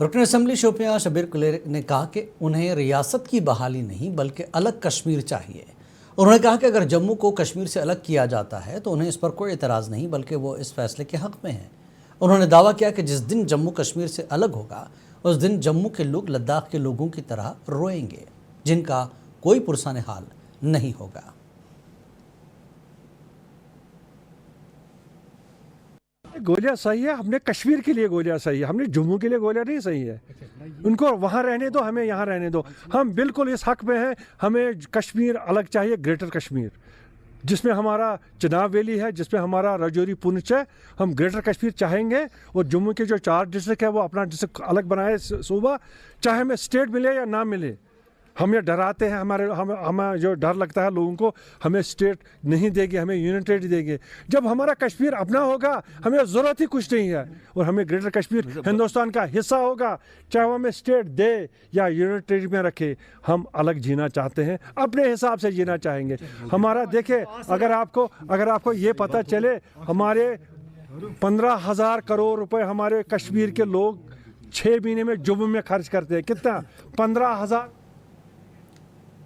رکن assembly Shopian Shabbir clear نے کہا کہ انہیں ریاست کی بحالی نہیں بلکہ الگ کشمیر چاہیے۔ انہوں نے کہا کہ اگر جموں کو کشمیر سے الگ کیا جاتا ہے تو انہیں اس پر کوئی اعتراض نہیں بلکہ وہ اس فیصلے کے حق میں ہیں۔ انہوں نے دعویٰ کیا کہ جس دن جموں کشمیر سے الگ ہوگا اس دن جموں کے لوگ لداخ کے لوگوں کی طرح روئیں گے جن کا کوئی پرسان حال نہیں ہوگا۔ گولیاں صحیح ہے، ہم نے کشمیر کے لیے گولیاں صحیح ہے، ہم نے جموں کے لیے گولیاں نہیں صحیح ہے۔ ان کو وہاں رہنے دو، ہمیں یہاں رہنے دو۔ ہم بالکل اس حق میں ہیں، ہمیں کشمیر الگ چاہیے، گریٹر کشمیر، جس میں ہمارا چناب ویلی ہے، جس میں ہمارا راجوری پونچھ ہے۔ ہم گریٹر کشمیر چاہیں گے، اور جموں کے جو 4 ڈسٹرکٹ ہے وہ اپنا ڈسٹرکٹ الگ بنائے صوبہ، چاہے ہمیں اسٹیٹ ملے یا نہ ملے۔ ہم یہ ڈراتے ہیں، ہمیں جو ڈر لگتا ہے لوگوں کو، ہمیں اسٹیٹ نہیں دے گی، ہمیں یونین ٹیریٹری دے گی۔ جب ہمارا کشمیر اپنا ہوگا ہمیں ضرورت ہی کچھ نہیں ہے، اور ہمیں گریٹر کشمیر ہندوستان کا حصہ ہوگا، چاہے وہ ہمیں اسٹیٹ دے یا یونین ٹیریٹری میں رکھے۔ ہم الگ جینا چاہتے ہیں، اپنے حساب سے جینا چاہیں گے۔ ہمارا دیکھیں، اگر آپ کو یہ پتہ چلے، ہمارے 15,000 کروڑ روپے ہمارے کشمیر کے لوگ 6 مہینے میں جموں میں خرچ کرتے ہیں۔ کتنا؟ 15,000۔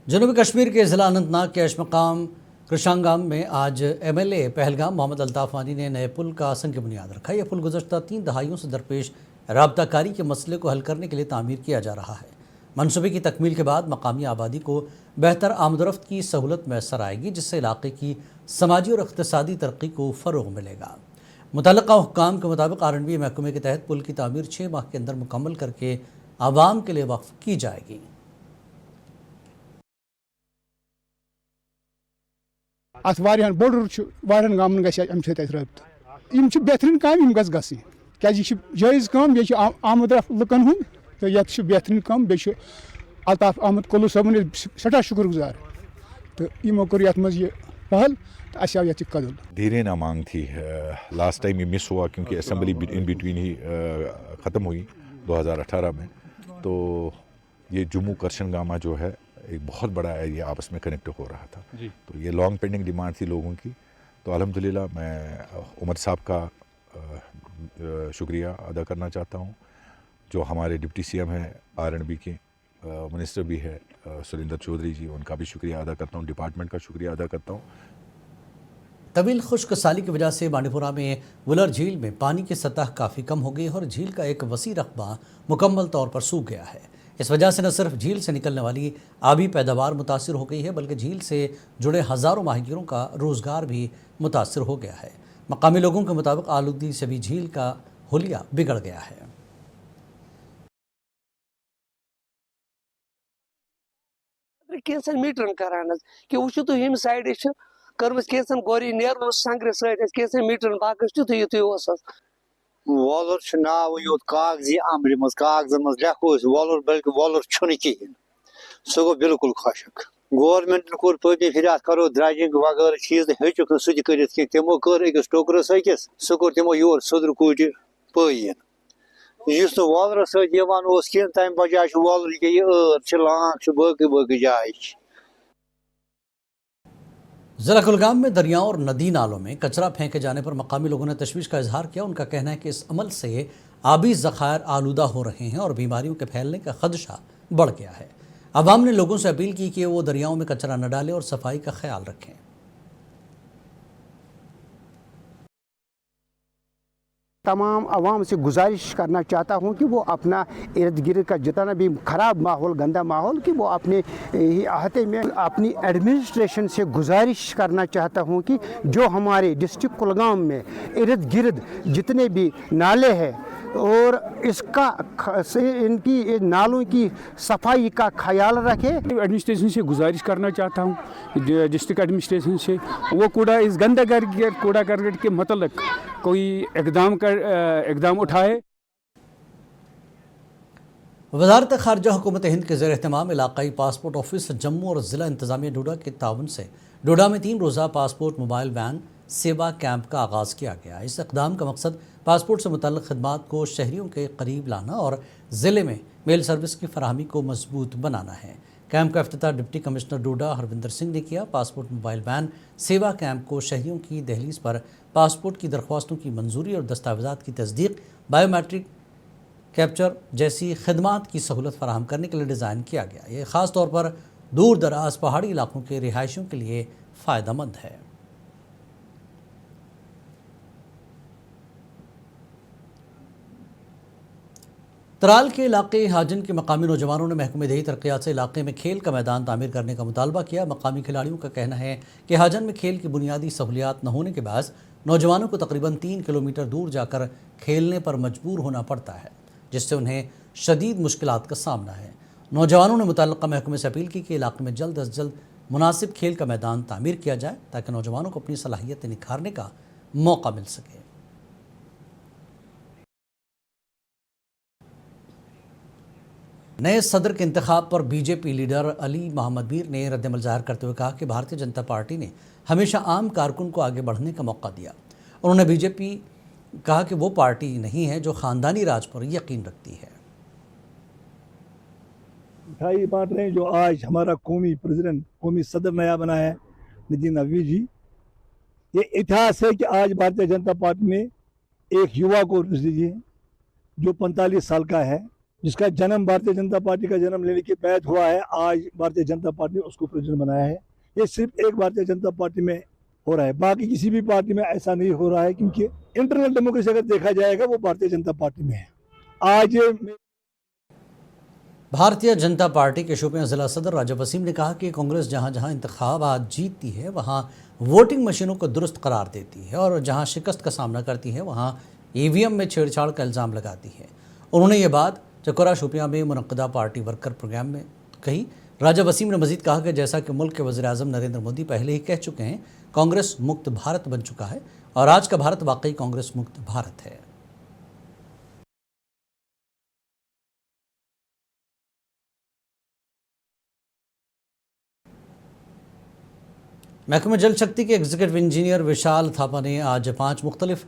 جنوبی کشمیر کے ضلع اننت ناگ کے اشمقام کرشانگام میں آج ایم ایل اے پہلگام محمد الطاف وانی نے نئے پل کا سنگ بنیاد رکھا۔ یہ پل گزشتہ 3 دہائیوں سے درپیش رابطہ کاری کے مسئلے کو حل کرنے کے لیے تعمیر کیا جا رہا ہے۔ منصوبے کی تکمیل کے بعد مقامی آبادی کو بہتر آمد و رفت کی سہولت میسر آئے گی، جس سے علاقے کی سماجی اور اقتصادی ترقی کو فروغ ملے گا۔ متعلقہ حکام کے مطابق R&B محکمے کے تحت پل کی تعمیر 6 ماہ کے اندر مکمل کر کے عوام کے لیے وقف کی جائے گی۔ ات واریاہن بوڑ واریاہن گامن گژھِ امہِ سۭتۍ اَسہِ رٲبطہٕ۔ یِم چھِ بہتریٖن کامہِ، یِم گژھِ گژھٕنۍ، کیٛازِ یہِ چھِ جٲیِز کٲم، بیٚیہِ چھِ آمد رفت لُکن ہُنٛد، تہٕ یَتھ چھِ بہتریٖن کٲم۔ بیٚیہِ چھُ الطاف احمد کُلوٗ صٲبُن أسۍ سٮ۪ٹھاہ شُکُر گُزار، تہٕ یِمو کوٚر یَتھ منٛز یہِ پہل، تہٕ اَسہِ آو یَتھ یہِ قدم۔ دھیرے نہ مانگ تھی، لاسٹ ٹائم یہ مس ہوا کیونکہ اسمبلی ان بٹوین ہی ختم ہوئی 2018 میں، تو یہ جموں کرشنگاما جو ہے ایک بہت بڑا ایریا آپس میں کنیکٹ ہو رہا تھا، تو یہ لانگ پینڈنگ ڈیمانڈ تھی لوگوں کی۔ تو الحمدللہ میں عمر صاحب کا شکریہ ادا کرنا چاہتا ہوں، جو ہمارے ڈپٹی سی ایم ہیں R&B کے، منسٹر بھی ہے سریندر چودھری جی، ان کا بھی شکریہ ادا کرتا ہوں، ڈپارٹمنٹ کا شکریہ ادا کرتا ہوں۔ طویل خشک سالی کی وجہ سے بانڈی پورہ میں ولر جھیل میں پانی کی سطح کافی کم ہو گئی ہے اور جھیل کا ایک وسیع رقبہ مکمل طور پر سوکھ گیا ہے۔ اس وجہ سے نہ صرف جھیل سے نکلنے والی آبی پیداوار متاثر ہو گئی ہے بلکہ جھیل سے جڑے ہزاروں ماہی گیروں کا روزگار بھی متاثر ہو گیا ہے۔ مقامی لوگوں کے مطابق آلودگی سے بھی جھیل کا حلیہ بگڑ گیا ہے۔ کینسن میٹرن کران کہ وچھو تو یم سائڈ کرمس کینسن گوری نیرن سنگر سۭتۍ کینسن میٹرن باقی تیُتھُے یُتھُے اوس وولر چھ ناو یوت کاغذی امرِ منٛز کاغذن منٛز لیکھو أسۍ وولر، بلکہ وولر چھُنہٕ کِہیٖنۍ، سُہ گوٚو بالکل خۄشک۔ گورمنٹن کوٚر پٔتمہِ پھِرِ اتھ کرو درٛجِنگ وغٲرٕ چیٖز، ہیٚچُکھ نہٕ سُہ تہِ کٔرِتھ کینٛہہ۔ تِمو کٔر أکِس ٹوکرس أکِس، سُہ کوٚر تِمو یور سٔدرٕ کوٗٹہِ پٲیِن، یُس نہٕ وولرس سۭتۍ یِوان اوس کینٛہہ، تمہِ بجایہِ چھُ وولر ییٚکیٛاہ یہِ ٲر چھِ، لانٛگ چھِ، باقٕے باقٕے جایہِ چھِ۔ ضلع کلگام میں دریاؤں اور ندی نالوں میں کچرا پھینکے جانے پر مقامی لوگوں نے تشویش کا اظہار کیا۔ ان کا کہنا ہے کہ اس عمل سے آبی ذخائر آلودہ ہو رہے ہیں اور بیماریوں کے پھیلنے کا خدشہ بڑھ گیا ہے۔ عوام نے لوگوں سے اپیل کی کہ وہ دریاؤں میں کچرا نہ ڈالیں اور صفائی کا خیال رکھیں۔ تمام عوام سے گزارش کرنا چاہتا ہوں کہ وہ اپنا ارد گرد کا جتنا بھی خراب ماحول، گندا ماحول، کہ وہ اپنے احاطے میں اپنی ایڈمنسٹریشن سے گزارش کرنا چاہتا ہوں کہ جو ہمارے ڈسٹرکٹ کلگام میں ارد گرد جتنے بھی نالے ہیں اور اس کا ان کی نالوں کی صفائی کا خیال رکھے۔ ایڈمنسٹریشن سے گزارش کرنا چاہتا ہوں، ڈسٹرکٹ ایڈمنسٹریشن سے، وہ اس کوڑا کرکٹ کے متعلق کوئی اقدام اٹھائے۔ وزارت خارجہ حکومت ہند کے زیر اہتمام علاقائی پاسپورٹ آفس جموں اور ضلع انتظامیہ ڈوڈا کے تعاون سے ڈوڈا میں 3 روزہ پاسپورٹ موبائل وین سیوا کیمپ کا آغاز کیا گیا۔ اس اقدام کا مقصد پاسپورٹ سے متعلق خدمات کو شہریوں کے قریب لانا اور ضلع میں میل سروس کی فراہمی کو مضبوط بنانا ہے۔ کیمپ کا افتتاح ڈپٹی کمشنر ڈوڈا ہروندر سنگھ نے کیا۔ پاسپورٹ موبائل وین سیوا کیمپ کو شہریوں کی دہلیز پر پاسپورٹ کی درخواستوں کی منظوری اور دستاویزات کی تصدیق، بائیو میٹرک کیپچر جیسی خدمات کی سہولت فراہم کرنے کے لیے ڈیزائن کیا گیا۔ یہ خاص طور پر دور دراز پہاڑی علاقوں کے رہائشیوں کے لیے فائدہ مند ہے۔ ترال کے علاقے حاجن کے مقامی نوجوانوں نے محکمہ دیہی ترقیات سے علاقے میں کھیل کا میدان تعمیر کرنے کا مطالبہ کیا۔ مقامی کھلاڑیوں کا کہنا ہے کہ حاجن میں کھیل کی بنیادی سہولیات نہ ہونے کے باعث نوجوانوں کو تقریباً 3 کلومیٹر دور جا کر کھیلنے پر مجبور ہونا پڑتا ہے، جس سے انہیں شدید مشکلات کا سامنا ہے۔ نوجوانوں نے متعلقہ محکمے سے اپیل کی کہ علاقے میں جلد از جلد مناسب کھیل کا میدان تعمیر کیا جائے تاکہ نوجوانوں کو اپنی صلاحیتیں نکھارنے کا موقع مل سکے۔ نئے صدر کے انتخاب پر بی جے پی لیڈر علی محمد میر نے رد عمل ظاہر کرتے ہوئے کہا کہ بھارتیہ جنتا پارٹی نے ہمیشہ عام کارکن کو آگے بڑھنے کا موقع دیا۔ انہوں نے بی جے پی کہا کہ وہ پارٹی نہیں ہے جو خاندانی راج پر یقین رکھتی ہے۔ مٹھائی بانٹ رہے ہیں جو آج ہمارا قومی صدر نیا بنا ہے نتین نوید جی۔ یہ اتہاس ہے کہ آج بھارتیہ جنتا پارٹی میں ایک یووا کو دیجیے جو 45 سال کا ہے، جس کا جنم بھارتیہ جنتا پارٹی کا جنم لینے کے بعد ہوا ہے، آج بھارتیہ جنتا پارٹی نے اس کو پریزیڈنٹ بنایا ہے۔ یہ صرف ایک بھارتیہ جنتا پارٹی میں ہو رہا ہے، باقی کسی بھی پارٹی میں ایسا نہیں ہو رہا ہے، کیونکہ انٹرنل ڈیموکریسی اگر دیکھا جائے گا وہ بھارتیہ جنتا پارٹی میں ہے۔ آج بھارتیہ جنتا پارٹی کے شوپیاں ضلع صدر راجہ وسیم نے کہا کہ کانگریس جہاں جہاں انتخابات جیتتی ہے وہاں ووٹنگ مشینوں کو درست قرار دیتی ہے، اور جہاں شکست کا سامنا کرتی ہے وہاں ای وی ایم میں چھیڑ چھاڑ کا الزام لگاتی ہے۔ انہوں نے یہ بات چکورہ شوپیاں میں منعقدہ پارٹی ورکر پروگرام میں کہی۔ راجہ وسیم نے مزید کہا کہ جیسا کہ ملک کے وزیر اعظم نریندر مودی پہلے ہی کہہ چکے ہیں، کانگریس مکت بھارت بن چکا ہے، اور آج کا بھارت واقعی کانگریس مکت بھارت ہے۔ محکمہ جل شکتی کے ایگزیکٹو انجینئر وشال تھاپا نے آج 5 مختلف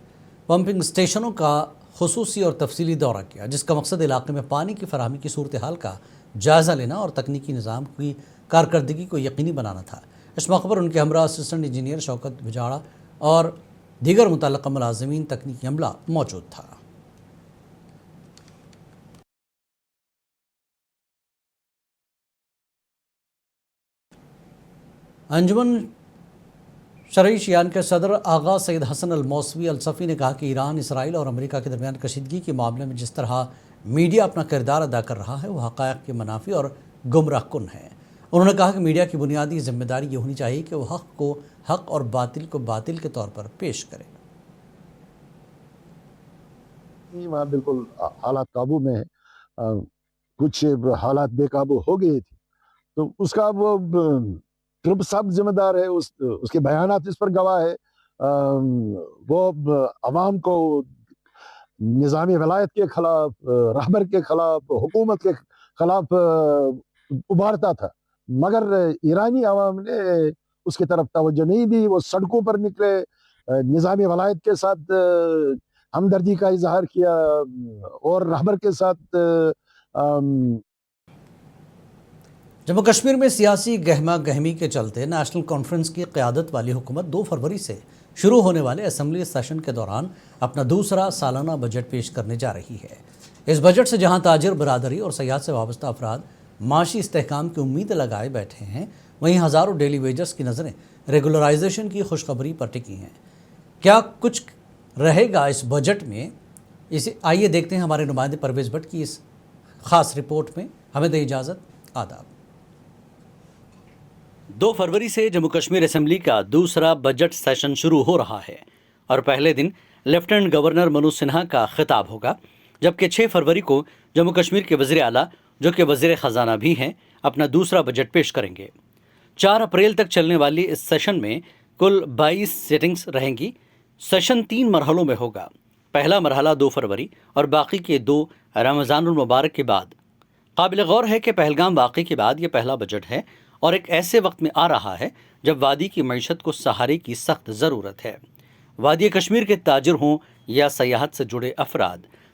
پمپنگ اسٹیشنوں کا خصوصی اور تفصیلی دورہ کیا، جس کا مقصد علاقے میں پانی کی فراہمی کی صورتحال کا جائزہ لینا اور تکنیکی نظام کی کارکردگی کو یقینی بنانا تھا۔ اس موقع پر ان کے ہمراہ اسسٹنٹ انجینئر شوکت بجاڑا اور دیگر متعلقہ ملازمین تکنیکی عملہ موجود تھا۔ انجمن شرعی شیعان کے صدر آغا سید حسن الموسوی الصفی نے کہا کہ ایران، اسرائیل اور امریکہ کے درمیان کشیدگی کے معاملے میں جس طرح میڈیا اپنا کردار ادا کر رہا ہے وہ حقائق کے منافی اور گمراہ کن ہے۔ انہوں نے کہا کہ میڈیا کی بنیادی ذمہ داری یہ ہونی چاہیے کہ وہ حق کو حق اور باطل کو باطل کے طور پر پیش کرے۔ وہاں بالکل حالات قابو میں ہیں، کچھ حالات بے قابو ہو گئے تھے، تو اس کا وہ ٹرمپ صاحب ذمہ دار ہے، اس کے بیانات اس پر گواہ ہے۔ وہ عوام کو نظام ولایت کے خلاف، رہبر کے خلاف، حکومت کے خلاف ابھارتا تھا، مگر ایرانی عوام نے اس کی طرف توجہ نہیں دی۔ وہ سڑکوں پر نکلے، نظام ولایت کے ساتھ ہمدردی کا اظہار کیا اور رہبر کے ساتھ جموں کشمیر میں سیاسی گہما گہمی کے چلتے نیشنل کانفرنس کی قیادت والی حکومت 2 فروری سے شروع ہونے والے اسمبلی سیشن کے دوران اپنا دوسرا سالانہ بجٹ پیش کرنے جا رہی ہے۔ اس بجٹ سے جہاں تاجر برادری اور سیاحت سے وابستہ افراد معاشی استحکام کی امید لگائے بیٹھے ہیں، وہیں ہزاروں ڈیلی ویجرز کی نظریں ریگولرائزیشن کی خوشخبری پر ٹکی ہیں۔ کیا کچھ رہے گا اس بجٹ میں؟ اسے آئیے دیکھتے ہیں ہمارے نمائندے پرویز بٹ کی اس خاص رپورٹ میں۔ ہمیں دے اجازت، آداب۔ 2 فروری سے جموں کشمیر اسمبلی کا دوسرا بجٹ سیشن شروع ہو رہا ہے، اور پہلے دن لیفٹیننٹ گورنر منوج سنہا کا خطاب ہوگا، جبکہ 6 فروری کو جموں کشمیر کے وزیر اعلیٰ، جو کہ وزیر خزانہ بھی ہیں، اپنا دوسرا بجٹ پیش کریں گے۔ 4 اپریل تک چلنے والی اس سیشن میں کل 22 سیٹنگز رہیں گی۔ سیشن 3 مرحلوں میں ہوگا۔ پہلا مرحلہ 2 فروری اور باقی کے 2 رمضان المبارک کے بعد۔ قابل غور ہے کہ پہلگام واقعے کے بعد یہ پہلا بجٹ ہے، اور ایک ایسے وقت میں آ رہا ہے جب وادی کی معیشت کو سہارے کی سخت ضرورت ہے۔ وادی کشمیر کے تاجر ہوں یا سیاحت سے جڑے افراد،